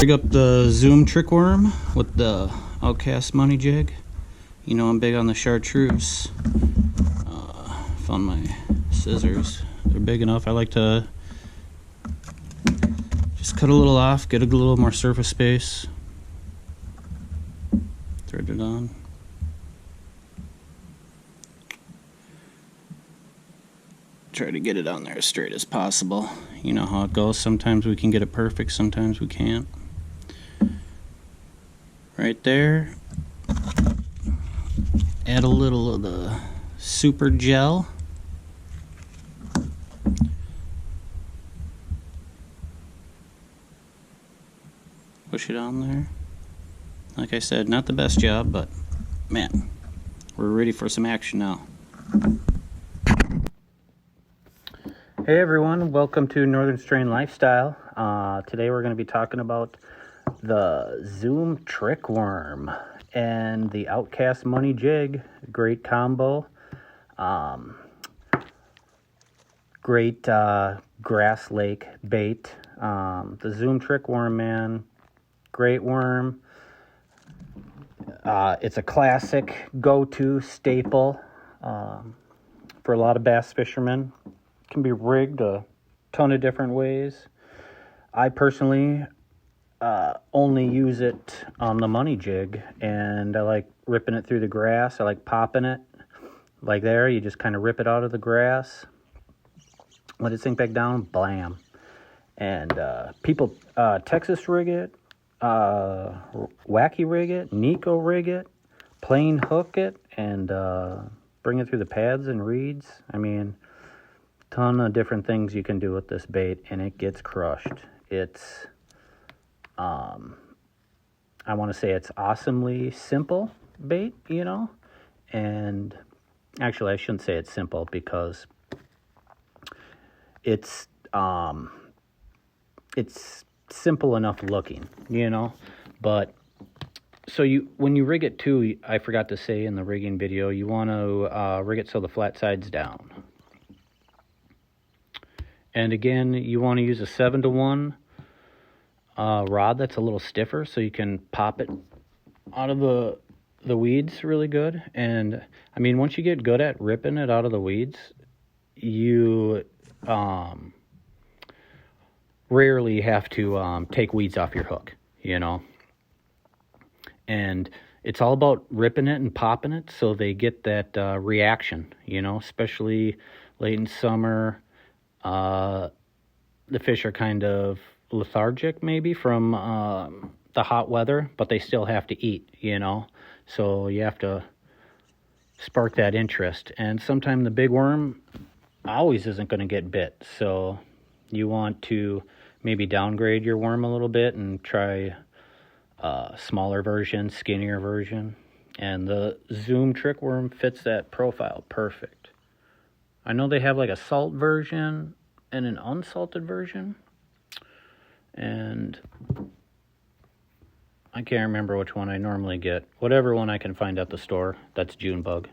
rig up the Zoom trick worm with the Outcast money jig. You know I'm big on the chartreuse. Found my scissors. They're big enough. I like to just cut a little off, get a little more surface space. Thread it on. Try to get it on there as straight as possible. You know how it goes. Sometimes we can get it perfect, sometimes we can't. Right there. Add a little of the super gel. Push it on there. Like I said, not the best job, but man, we're ready for some action now. Hey everyone, welcome to Northern Strain Lifestyle. Today we're going to be talking about the Zoom trick worm and the Outcast money jig. Great combo. Great grass lake bait. The Zoom trick worm, man, great worm. It's a classic go-to staple for a lot of bass fishermen. Can be rigged a ton of different ways. I personally only use it on the money jig, and I like ripping it through the grass. I like popping it like there. You just kind of rip it out of the grass, let it sink back down, blam. And people Texas rig it, wacky rig it, Nico rig it, plain hook it, and bring it through the pads and reeds. I mean, ton of different things you can do with this bait, and it gets crushed. It's I want to say it's awesomely simple bait, you know. And actually I shouldn't say it's simple, because it's simple enough looking, you know. But so when you rig it too, I forgot to say in the rigging video, you want to rig it so the flat side's down. And again, you want to use a 7-to-1 rod that's a little stiffer, so you can pop it out of the weeds really good. And I mean, once you get good at ripping it out of the weeds, you rarely have to take weeds off your hook, you know. And it's all about ripping it and popping it so they get that reaction, you know, especially late in summer. The fish are kind of lethargic maybe from the hot weather, but they still have to eat, you know. So you have to spark that interest. And sometimes the big worm always isn't going to get bit. So you want to maybe downgrade your worm a little bit and try a smaller version, skinnier version. And the Zoom trick worm fits that profile perfect. I know they have like a salt version and an unsalted version, and I can't remember which one I normally get. Whatever one I can find at the store, that's Junebug.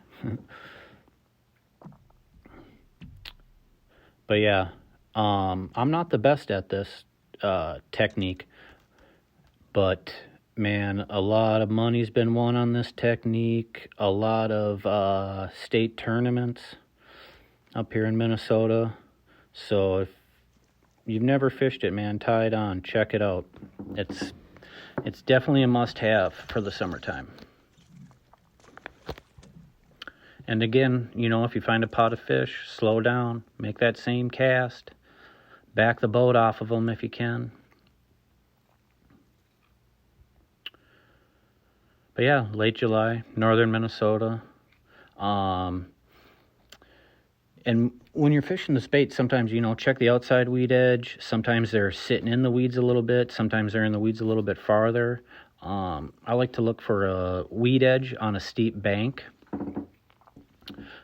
But yeah, I'm not the best at this technique, but man, a lot of money's been won on this technique. A lot of state tournaments up here in Minnesota. So if you've never fished it, man, tie it on, check it out. It's definitely a must-have for the summertime. And again, you know, if you find a pot of fish, slow down, make that same cast, back the boat off of them if you can. But yeah, late July, northern Minnesota. And when you're fishing this bait, sometimes, you know, check the outside weed edge. Sometimes they're sitting in the weeds a little bit. Sometimes they're in the weeds a little bit farther. I like to look for a weed edge on a steep bank.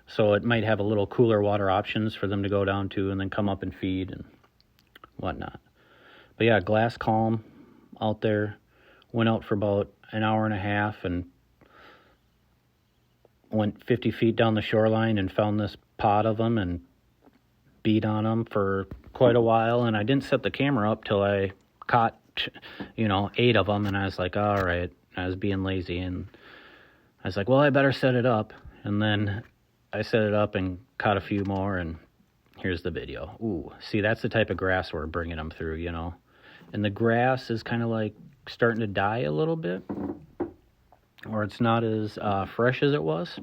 So it might have a little cooler water options for them to go down to and then come up and feed and whatnot. But yeah, glass calm out there. Went out for about an hour and a half and went 50 feet down the shoreline and found this pod of them and beat on them for quite a while. And I didn't set the camera up till I caught 8 of them, and I was like, all right. I was being lazy, and I was like, well, I better set it up. And then I set it up and caught a few more, and here's the video. Ooh, see, that's the type of grass we're bringing them through, And the grass is kind of like starting to die a little bit, or it's not as fresh as it was.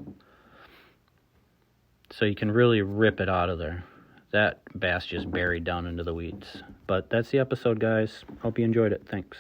So you can really rip it out of there. That bass just buried down into the weeds. But that's the episode, guys. Hope you enjoyed it. Thanks.